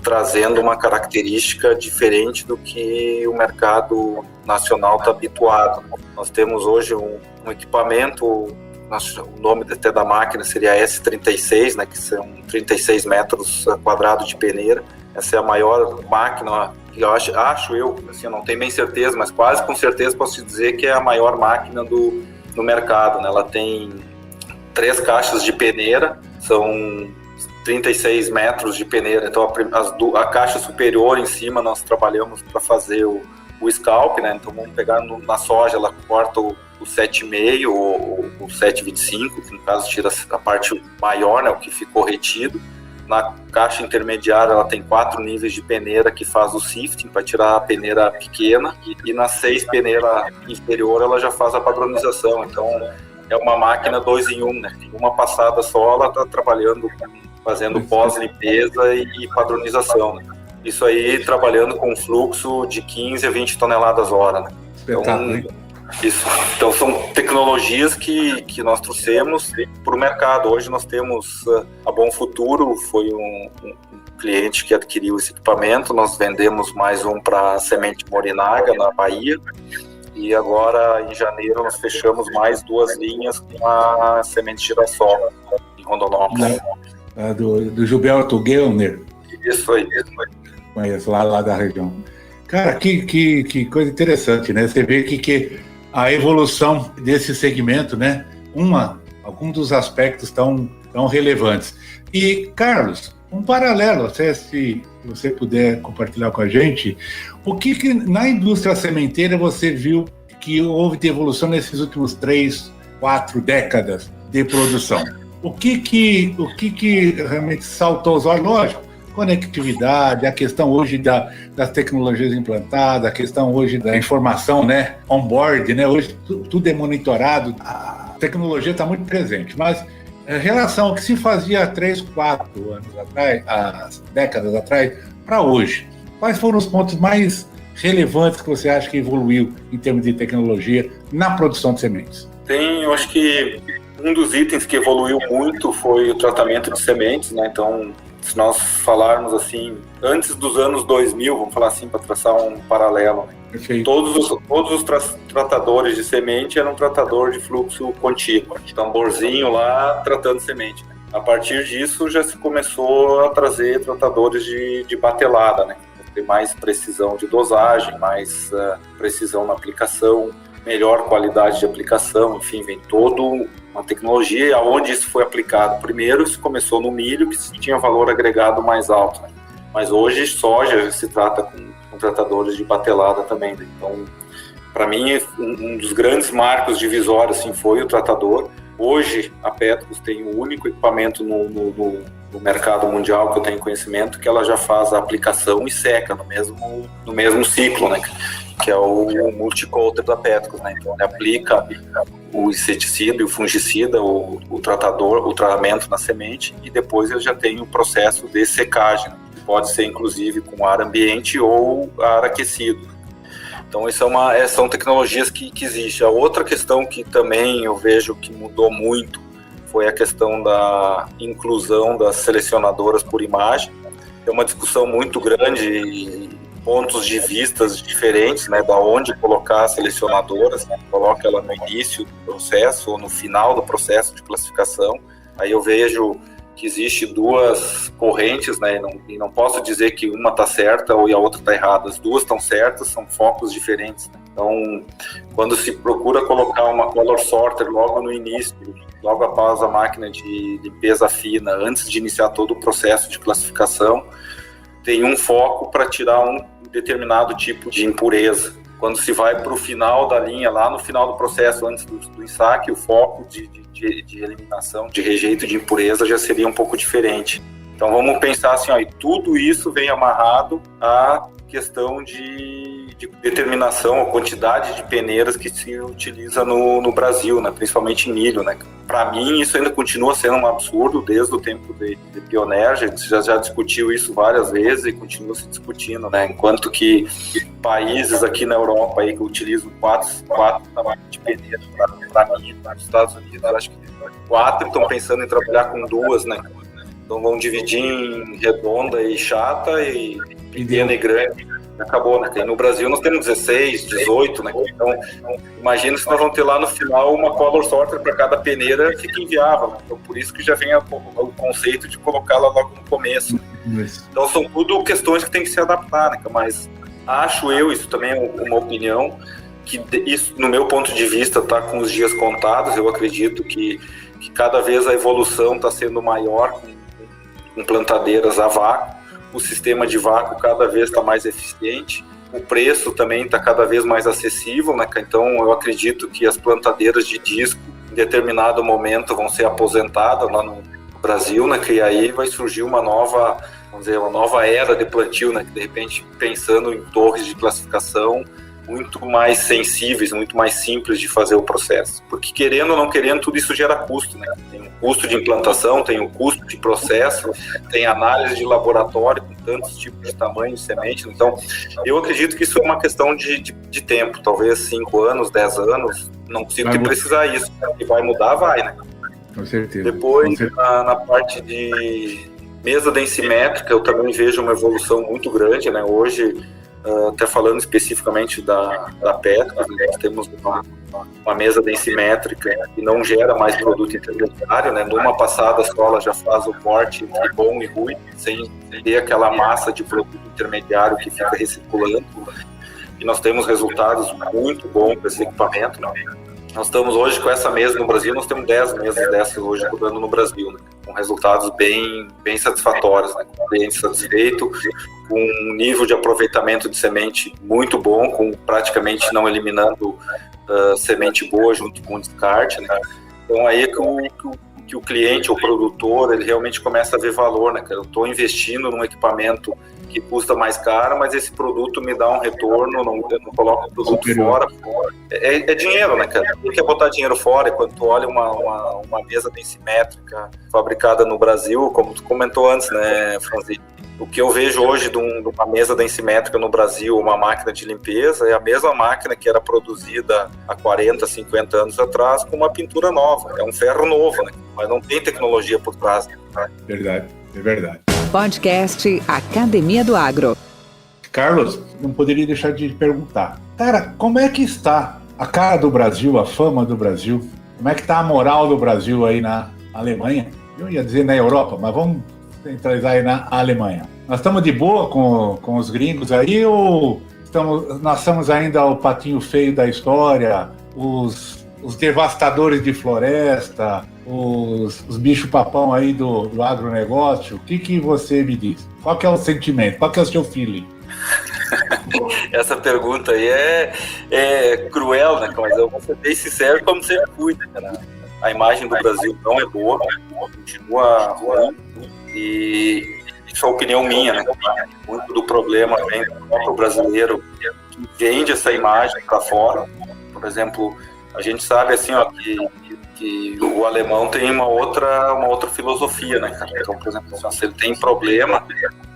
trazendo uma característica diferente do que o mercado nacional está habituado. Nós temos hoje um equipamento, o nome até da máquina seria S36, né, que são 36 metros quadrados de peneira. Essa é a maior máquina, eu acho assim, eu não tenho bem certeza, mas quase com certeza posso te dizer que é a maior máquina do mercado, né? Ela tem 3 caixas de peneira, são 36 metros de peneira, então a caixa superior em cima nós trabalhamos para fazer o scalp, né? Então vamos pegar na soja, ela corta o 7,5 ou o 7,25, que no caso tira a parte maior, né, o que ficou retido. Na caixa intermediária ela tem 4 níveis de peneira que faz o sifting para tirar a peneira pequena, e na 6 peneira inferior ela já faz a padronização. Então é uma máquina 2 em 1, né? Uma passada só ela está trabalhando, fazendo pós-limpeza e padronização, né? Isso aí trabalhando com fluxo de 15 a 20 toneladas hora, né? Então são tecnologias que nós trouxemos para o mercado. Hoje nós temos a Bom Futuro, foi um cliente que adquiriu esse equipamento. Nós vendemos mais um para Semente Morinaga, na Bahia, e agora em janeiro nós fechamos mais 2 linhas com a Semente Girassol em Rondonópolis. Do Gilberto Gellner. Isso aí. Conheço, lá da região. Cara, que coisa interessante, né? Você vê que a evolução desse segmento, né? Alguns dos aspectos tão relevantes. E, Carlos, um paralelo, se você puder compartilhar com a gente, o que na indústria sementeira você viu que houve de evolução nesses últimos 3, 4 décadas de produção? O que realmente saltou os olhos? Lógico, conectividade, a questão hoje das tecnologias implantadas, a questão hoje da informação, né, on-board, né, hoje tudo é monitorado, a tecnologia está muito presente, mas em relação ao que se fazia há 3, 4 anos atrás, décadas atrás, para hoje, quais foram os pontos mais relevantes que você acha que evoluiu em termos de tecnologia na produção de sementes? Eu acho que um dos itens que evoluiu muito foi o tratamento de sementes, né? Então, se nós falarmos assim, antes dos anos 2000, vamos falar assim, para traçar um paralelo, né? Todos os tratadores de semente eram tratador de fluxo contínuo, tamborzinho lá tratando semente, né? A partir disso já se começou a trazer tratadores de batelada, né? Ter mais precisão de dosagem, mais precisão na aplicação, melhor qualidade de aplicação, enfim, vem toda uma tecnologia. Aonde isso foi aplicado? Primeiro, isso começou no milho, que tinha valor agregado mais alto, né? Mas hoje soja se trata com tratadores de batelada também, né? Então, para mim, um dos grandes marcos divisórios assim, foi o tratador. Hoje, a Petrus tem o único equipamento no mercado mundial que eu tenho conhecimento, que ela já faz a aplicação e seca no mesmo ciclo, né? Que é o multicoulter da Petrus, né? Então, ele aplica o inseticida e o fungicida, o tratamento na semente, e depois ele já tem o processo de secagem, né? Pode ser, inclusive, com ar ambiente ou ar aquecido. Então, isso são tecnologias que existem. A outra questão que também eu vejo que mudou muito foi a questão da inclusão das selecionadoras por imagem. Tem uma discussão muito grande, pontos de vistas diferentes, né, da onde colocar as selecionadoras, né? Coloca ela no início do processo ou no final do processo de classificação. Aí eu vejo que existe duas correntes, né, e não posso dizer que uma está certa e a outra está errada. As duas estão certas, são focos diferentes, né? Então, quando se procura colocar uma color sorter logo no início, logo após a máquina de limpeza fina, antes de iniciar todo o processo de classificação, tem um foco para tirar um determinado tipo de impureza. Quando se vai para o final da linha, lá no final do processo, antes do ensaque, o foco de eliminação, de rejeito de impureza já seria um pouco diferente. Então vamos pensar assim, ó, e tudo isso vem amarrado à questão de determinação, a quantidade de peneiras que se utiliza no Brasil, né, principalmente em milho, né? Para mim isso ainda continua sendo um absurdo desde o tempo de Pioneer. A gente já discutiu isso várias vezes e continua se discutindo, né? Enquanto que países aqui na Europa aí que utilizam quatro tamanhos de peneira para milho, nos Estados Unidos acho que 4 estão pensando em trabalhar com 2, né? Então vão dividir em redonda e chata e pequena e grande. Acabou, né? No Brasil nós temos 16, 18, né? Então, imagina se nós vamos ter lá no final uma color sorter para cada peneira, fica inviável, né? Então, por isso que já vem o conceito de colocá-la logo no começo. Então, são tudo questões que tem que se adaptar, né? Mas acho eu, isso também é uma opinião, que isso, no meu ponto de vista, está com os dias contados. Eu acredito que cada vez a evolução está sendo maior com plantadeiras a vácuo. O sistema de vácuo cada vez está mais eficiente, o preço também está cada vez mais acessível, né? Então eu acredito que as plantadeiras de disco em determinado momento vão ser aposentadas lá no Brasil, né? Que aí vai surgir uma nova era de plantio, né? Que de repente pensando em torres de classificação muito mais sensíveis, muito mais simples de fazer o processo. Porque querendo ou não querendo, tudo isso gera custo, né? Tem o custo de implantação, tem o custo de processo, tem análise de laboratório com tantos tipos de tamanho de semente. Então, eu acredito que isso é uma questão de tempo, talvez 5 anos, 10 anos, não consigo precisar isso. E vai mudar, vai, né? Com certeza. Depois, na parte de mesa densimétrica, eu também vejo uma evolução muito grande, né? Hoje, até falando especificamente da Petrus, nós temos uma mesa densimétrica que não gera mais produto intermediário, né? Numa passada só ela já faz o corte entre bom e ruim, sem ter aquela massa de produto intermediário que fica recirculando. E nós temos resultados muito bons com esse equipamento, né? Nós estamos hoje com essa mesa no Brasil, nós temos 10 mesas dessas hoje rodando no Brasil, né? Com resultados bem satisfatórios, né? Com o cliente satisfeito, com um nível de aproveitamento de semente muito bom, com praticamente não eliminando semente boa junto com o descarte, né? Então aí é que o cliente, o produtor, ele realmente começa a ver valor, né? Eu estou investindo num equipamento que custa mais caro, mas esse produto me dá um retorno, eu não coloco o produto fora. É dinheiro, né, cara? Quem quer botar dinheiro fora? Quando tu olha uma mesa densimétrica fabricada no Brasil, como tu comentou antes, né, Franzi? O que eu vejo hoje de uma mesa densimétrica no Brasil, uma máquina de limpeza, é a mesma máquina que era produzida há 40, 50 anos atrás com uma pintura nova. É um ferro novo, né? Mas não tem tecnologia por trás. Né? Verdade, é verdade. Podcast Academia do Agro. Carlos, não poderia deixar de perguntar. Cara, como é que está a cara do Brasil, a fama do Brasil? Como é que está a moral do Brasil aí na Alemanha? Eu ia dizer na Europa, mas vamos centralizar aí na Alemanha. Nós estamos de boa com os gringos aí ou nós somos ainda o patinho feio da história, os devastadores de floresta, os bicho-papão aí do agronegócio? O que você me diz? Qual que é o sentimento? Qual que é o seu feeling? Essa pergunta aí é cruel, né? Mas eu vou ser bem sincero, como sempre fui, né, cara? A imagem do Brasil não é boa, continua ruim, e isso é opinião minha, né? Muito do problema vem do próprio brasileiro que vende essa imagem para fora. Por exemplo, a gente sabe assim, ó, que o alemão tem uma outra filosofia, né, cara? Então, por exemplo, se ele tem problema,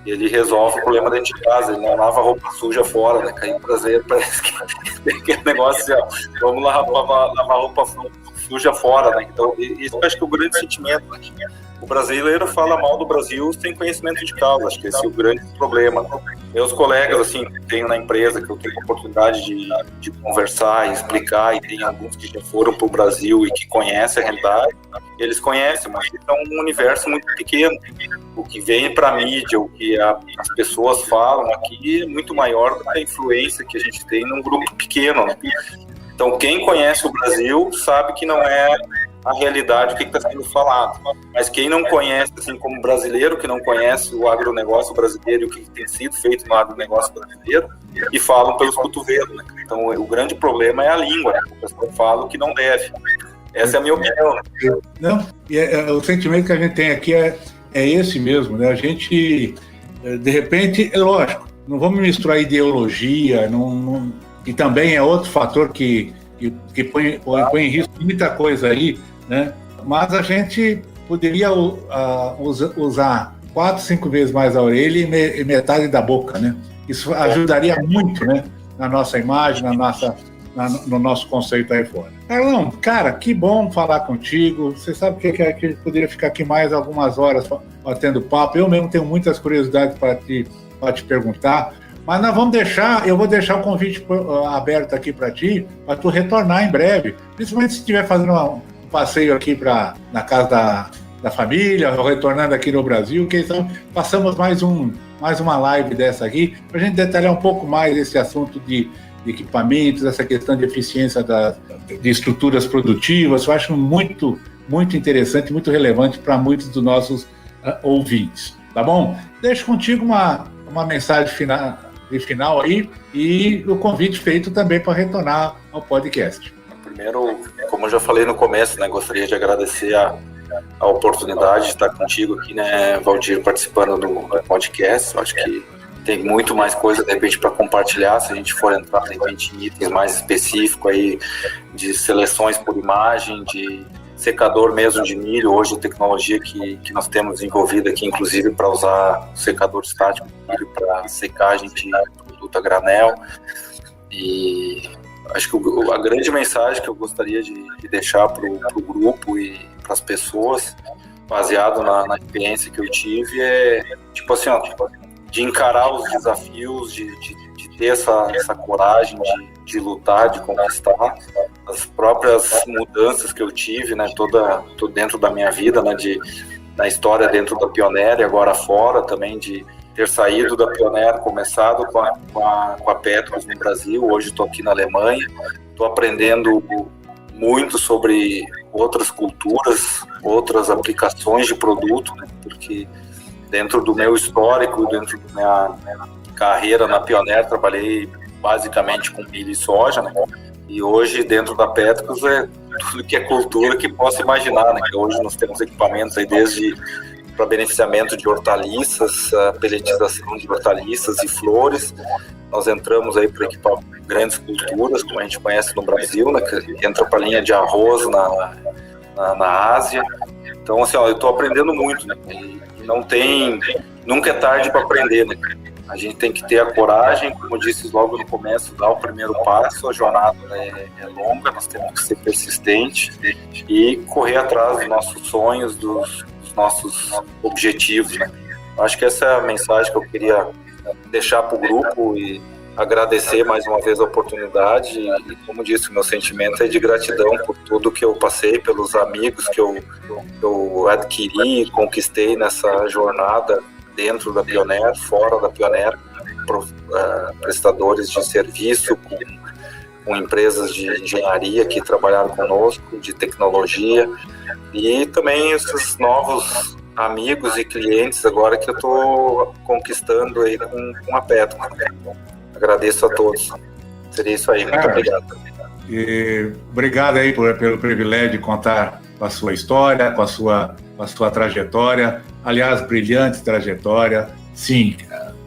ele resolve o problema dentro de casa, ele não lava roupa suja fora, né? Aí o brasileiro parece que tem aquele negócio assim, ó, vamos lavar roupa suja fora, né? Então, isso eu acho que é o grande sentimento, né? O brasileiro fala mal do Brasil sem conhecimento de causa, acho que esse é o grande problema. Meus colegas, assim, que tenho na empresa, que eu tenho a oportunidade de conversar e explicar, e tem alguns que já foram para o Brasil e que conhecem a realidade, eles conhecem, mas é um universo muito pequeno. O que vem para a mídia, o que as pessoas falam aqui é muito maior do que a influência que a gente tem num grupo pequeno, né? Então, quem conhece o Brasil sabe que não é a realidade, o que está sendo falado. Mas quem não conhece, assim como brasileiro, que não conhece o agronegócio brasileiro e o que tem sido feito no agronegócio brasileiro, e falam pelos cotovelos, né? Então, o grande problema é a língua, né? A pessoa fala o que não deve. Essa é a minha opinião, né? Não, o sentimento que a gente tem aqui é esse mesmo, né? A gente, de repente, é lógico, não vamos misturar ideologia, que também é outro fator que põe em risco muita coisa aí, né? Mas a gente poderia usar 4, 5 vezes mais a orelha e metade da boca, né? Isso ajudaria muito, né? Na nossa imagem, no nosso conceito aí fora. Carlão, cara, que bom falar contigo. Você sabe que a gente poderia ficar aqui mais algumas horas batendo papo. Eu mesmo tenho muitas curiosidades para te perguntar. Mas eu vou deixar o convite aberto aqui para ti, para tu retornar em breve, principalmente se estiver fazendo um passeio aqui na casa da família, ou retornando aqui no Brasil, que então passamos mais uma live dessa aqui, para a gente detalhar um pouco mais esse assunto de equipamentos, essa questão de eficiência de estruturas produtivas. Eu acho muito, muito interessante, muito relevante para muitos dos nossos ouvintes, tá bom? Deixo contigo uma mensagem final aí e o convite feito também para retornar ao podcast. Primeiro, como eu já falei no começo, né, gostaria de agradecer a oportunidade de estar contigo aqui, né, Valdir, participando do podcast. Eu acho que tem muito mais coisa, de repente, para compartilhar, se a gente for entrar, de repente, em itens mais específicos aí, de seleções por imagem, de secador mesmo de milho. Hoje a tecnologia que nós temos desenvolvida aqui, inclusive para usar secador estático de milho para secagem de produto a granel. E acho que a grande mensagem que eu gostaria de deixar para o grupo e para as pessoas, baseado na experiência que eu tive, é tipo assim, ó, de encarar os desafios, de ter essa coragem de lutar, de conquistar. As próprias mudanças que eu tive, né, todo dentro da minha vida, né, na história dentro da Pioneer e agora fora também, de ter saído da Pioneer, começado com a Petros no Brasil. Hoje estou aqui na Alemanha, estou aprendendo muito sobre outras culturas, outras aplicações de produto, né, porque dentro do meu histórico, dentro da minha carreira na Pioneer, trabalhei basicamente com milho e soja, né? E hoje, dentro da Petros, é tudo que é cultura que possa imaginar, né? Que hoje nós temos equipamentos aí desde para beneficiamento de hortaliças, pelletização de hortaliças e flores. Nós entramos aí para equipar grandes culturas, como a gente conhece no Brasil, né? Que entra para a linha de arroz na Ásia. Então, assim, ó, eu estou aprendendo muito, né? E nunca é tarde para aprender, né? A gente tem que ter a coragem, como eu disse logo no começo, dar o primeiro passo. A jornada é longa, nós temos que ser persistentes e correr atrás dos nossos sonhos, dos nossos objetivos, né? Acho que essa é a mensagem que eu queria deixar para o grupo e agradecer mais uma vez a oportunidade e, como disse, o meu sentimento é de gratidão por tudo que eu passei, pelos amigos que eu adquiri e conquistei nessa jornada dentro da Pioneer, fora da Pioneer, prestadores de serviço, com empresas de engenharia que trabalharam conosco, de tecnologia, e também esses novos amigos e clientes agora que eu estou conquistando aí com a Petro. Agradeço a todos. Seria isso aí. Muito obrigado. E obrigado aí pelo privilégio de contar a sua história, com a sua trajetória. Aliás, brilhante trajetória. Sim,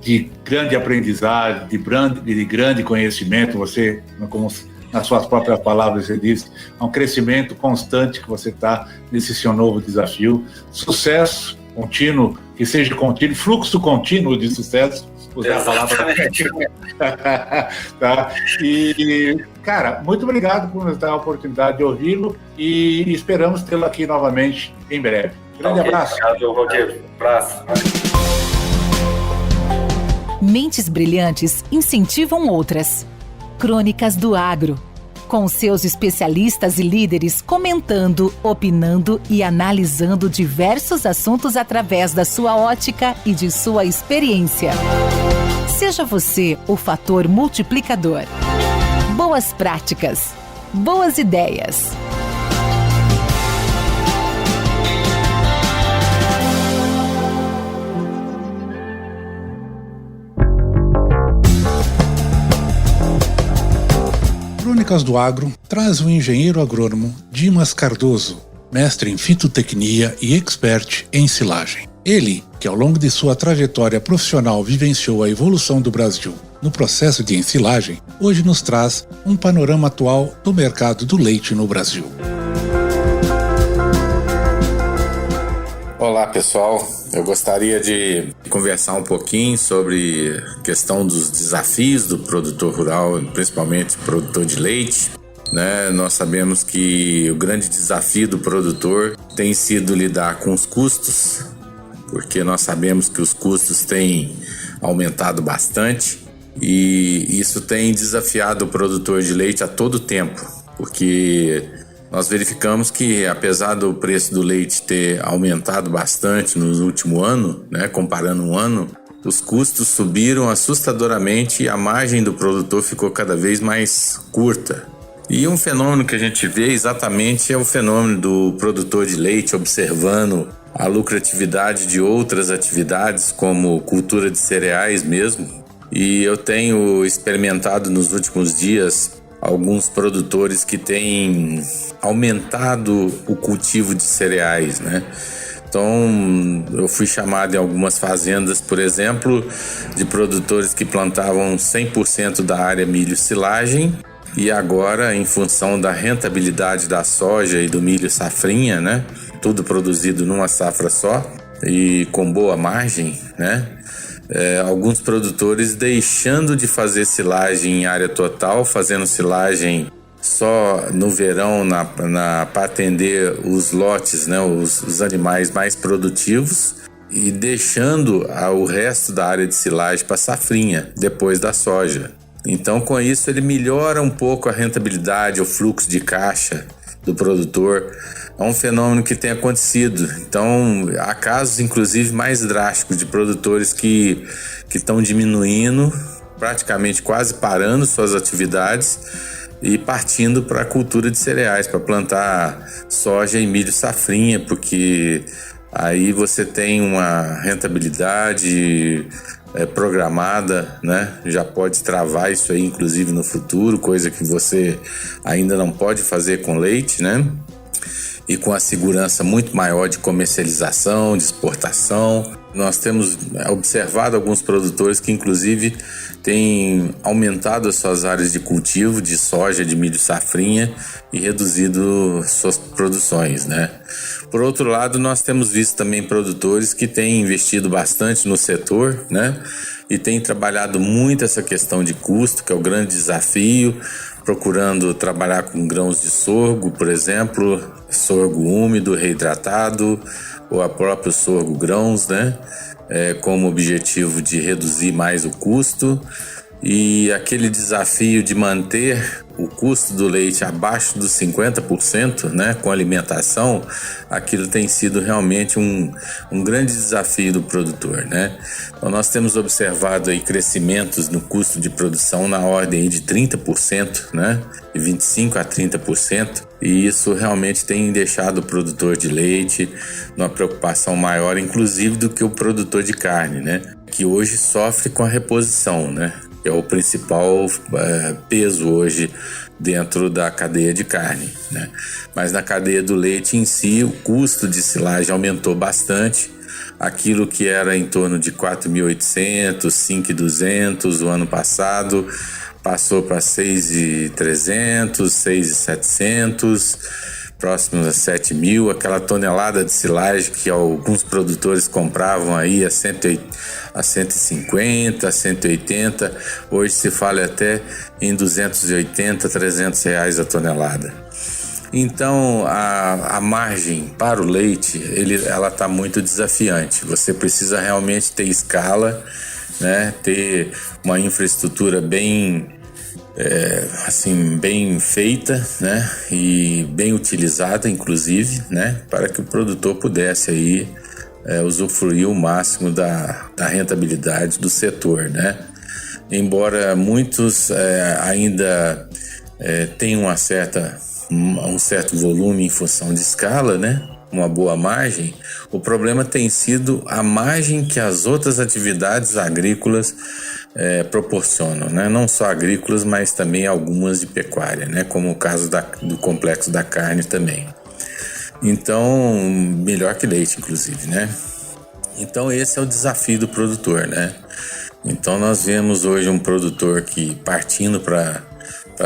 de grande aprendizagem, de grande conhecimento. Você, como nas suas próprias palavras, você disse, é um crescimento constante que você está nesse seu novo desafio. Sucesso contínuo, que seja contínuo, fluxo contínuo de sucesso, usar a palavra. Tá? E, cara, muito obrigado por nos dar a oportunidade de ouvi-lo e esperamos tê-lo aqui novamente em breve. Grande abraço. Obrigado, Valdir. Abraço. Mentes brilhantes incentivam outras. Crônicas do Agro, com seus especialistas e líderes comentando, opinando e analisando diversos assuntos através da sua ótica e de sua experiência. Seja você o fator multiplicador. Boas práticas, boas ideias. Crônicas do Agro traz o engenheiro agrônomo Dimas Cardoso, mestre em fitotecnia e expert em silagem. Ele, que ao longo de sua trajetória profissional vivenciou a evolução do Brasil no processo de ensilagem, hoje nos traz um panorama atual do mercado do leite no Brasil. Olá pessoal, eu gostaria de conversar um pouquinho sobre a questão dos desafios do produtor rural, principalmente produtor de leite. Nós sabemos que o grande desafio do produtor tem sido lidar com os custos, porque nós sabemos que os custos têm aumentado bastante e isso tem desafiado o produtor de leite a todo tempo, porque nós verificamos que, apesar do preço do leite ter aumentado bastante no último ano, comparando um ano, os custos subiram assustadoramente e a margem do produtor ficou cada vez mais curta. E um fenômeno que a gente vê exatamente é o fenômeno do produtor de leite observando a lucratividade de outras atividades, como cultura de cereais mesmo. E eu tenho experimentado nos últimos dias alguns produtores que têm aumentado o cultivo de cereais, Então, eu fui chamado em algumas fazendas, por exemplo, de produtores que plantavam 100% da área milho silagem e agora, em função da rentabilidade da soja e do milho safrinha, tudo produzido numa safra só e com boa margem, alguns produtores deixando de fazer silagem em área total, fazendo silagem só no verão para atender os lotes, os animais mais produtivos, e deixando o resto da área de silagem para safrinha, depois da soja. Então, com isso, ele melhora um pouco a rentabilidade, o fluxo de caixa do produtor. É um fenômeno que tem acontecido. Então, há casos, inclusive, mais drásticos de produtores que estão diminuindo, praticamente quase parando suas atividades e partindo para a cultura de cereais, para plantar soja e milho safrinha, porque aí você tem uma rentabilidade programada, Já pode travar isso aí, inclusive, no futuro, coisa que você ainda não pode fazer com leite, E com a segurança muito maior de comercialização, de exportação. Nós temos observado alguns produtores que, inclusive, têm aumentado as suas áreas de cultivo de soja, de milho safrinha e reduzido suas produções, Por outro lado, nós temos visto também produtores que têm investido bastante no setor, E têm trabalhado muito essa questão de custo, que é o grande desafio, procurando trabalhar com grãos de sorgo, por exemplo, sorgo úmido, reidratado, ou a próprio sorgo grãos, como objetivo de reduzir mais o custo, e aquele desafio de manter o custo do leite abaixo dos 50%, né, com alimentação, aquilo tem sido realmente um grande desafio do produtor, né? Então nós temos observado aí crescimentos no custo de produção na ordem de 30%, né, de 25% a 30%, e isso realmente tem deixado o produtor de leite numa preocupação maior, inclusive, do que o produtor de carne, né, que hoje sofre com a reposição, né? É o principal peso hoje dentro da cadeia de carne, né? Mas na cadeia do leite em si, o custo de silagem aumentou bastante. Aquilo que era em torno de 4.800, 5.200 o ano passado, passou para 6.300, 6.700, próximos a 7.000, aquela tonelada de silagem que alguns produtores compravam aí a 150, a 180, hoje se fala até em 280, 300 reais a tonelada. Então a margem para o leite, ela está muito desafiante. Você precisa realmente ter escala, né? Ter uma infraestrutura bem bem feita, né, e bem utilizada, inclusive, né, para que o produtor pudesse aí usufruir o máximo da rentabilidade do setor, né. Embora muitos ainda tenham um certo volume em função de escala, né, uma boa margem, o problema tem sido a margem que as outras atividades agrícolas proporcionam, né? Não só agrícolas, mas também algumas de pecuária, né? Como o caso do complexo da carne também. Então, melhor que leite, inclusive, né? Então, esse é o desafio do produtor, né? Então, nós vemos hoje um produtor que partindo para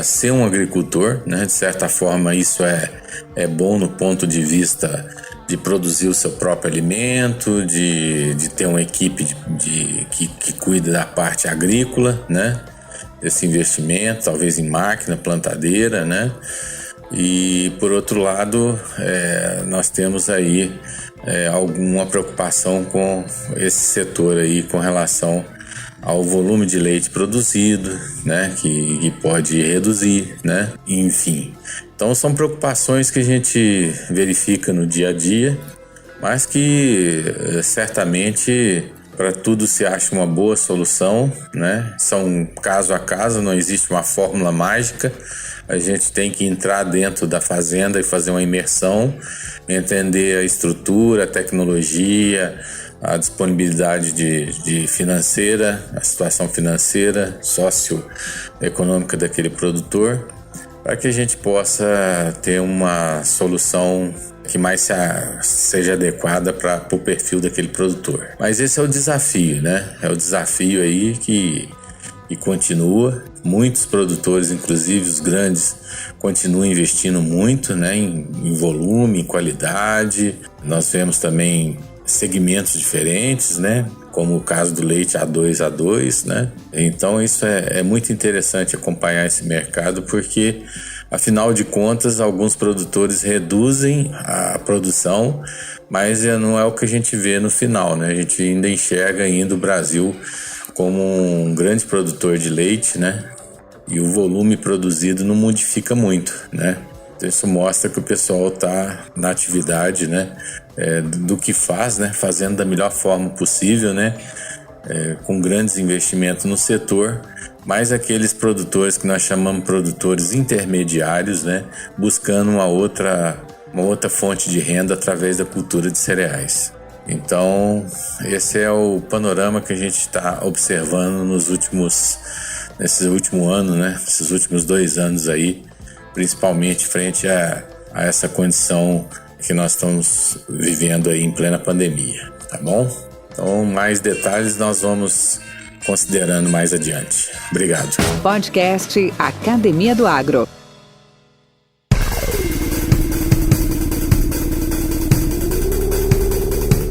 ser um agricultor, né? De certa forma, isso é bom no ponto de vista de produzir o seu próprio alimento, de ter uma equipe que cuida da parte agrícola, né? Esse investimento, talvez em máquina, plantadeira, né? E, por outro lado, nós temos aí alguma preocupação com esse setor aí com relação ao volume de leite produzido, né, que pode reduzir, né, enfim. Então são preocupações que a gente verifica no dia a dia, mas que certamente para tudo se acha uma boa solução, né? São caso a caso, não existe uma fórmula mágica. A gente tem que entrar dentro da fazenda e fazer uma imersão, entender a estrutura, a tecnologia, a disponibilidade de financeira, a situação financeira, socioeconômica daquele produtor, para que a gente possa ter uma solução que mais seja adequada para o perfil daquele produtor. Mas esse é o desafio, né? É o desafio aí que continua. Muitos produtores, inclusive os grandes, continuam investindo muito, né, em volume, em qualidade. Nós vemos também segmentos diferentes, né, como o caso do leite A2, né. Então isso é muito interessante acompanhar esse mercado, porque afinal de contas alguns produtores reduzem a produção, mas não é o que a gente vê no final, né. A gente ainda enxerga o Brasil como um grande produtor de leite, né, e o volume produzido não modifica muito, né. Então isso mostra que o pessoal está na atividade, né, do que faz, né, fazendo da melhor forma possível, né, com grandes investimentos no setor, mas aqueles produtores que nós chamamos produtores intermediários, né, buscando uma outra fonte de renda através da cultura de cereais. Então esse é o panorama que a gente está observando nesse último ano, né, esses últimos 2 anos aí, principalmente frente a essa condição que nós estamos vivendo aí em plena pandemia, tá bom? Então, mais detalhes nós vamos considerando mais adiante. Obrigado. Podcast Academia do Agro.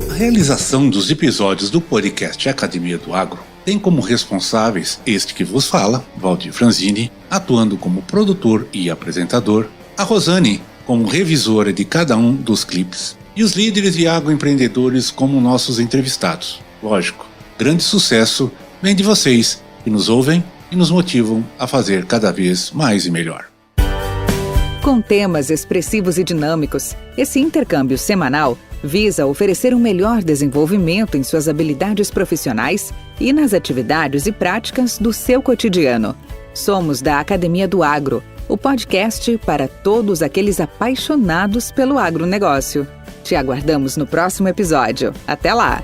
A realização dos episódios do podcast Academia do Agro tem como responsáveis este que vos fala, Valdir Franzini, atuando como produtor e apresentador, a Rosane como revisora de cada um dos clipes e os líderes de agroempreendedores como nossos entrevistados. lógico, grande sucesso vem de vocês que nos ouvem e nos motivam a fazer cada vez mais e melhor. Com temas expressivos e dinâmicos, esse intercâmbio semanal visa oferecer um melhor desenvolvimento em suas habilidades profissionais e nas atividades e práticas do seu cotidiano. Somos da Academia do Agro, o podcast para todos aqueles apaixonados pelo agronegócio. Te aguardamos no próximo episódio. Até lá!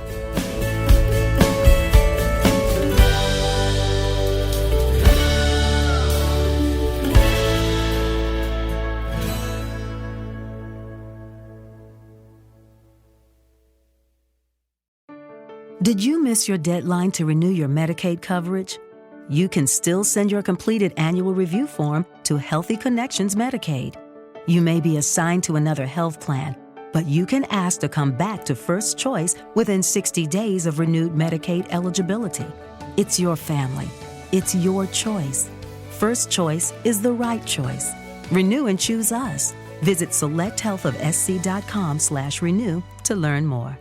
Did you miss your deadline to renew your Medicaid coverage? You can still send your completed annual review form to Healthy Connections Medicaid. You may be assigned to another health plan, but you can ask to come back to First Choice within 60 days of renewed Medicaid eligibility. It's your family. It's your choice. First Choice is the right choice. Renew and choose us. Visit selecthealthofsc.com/renew to learn more.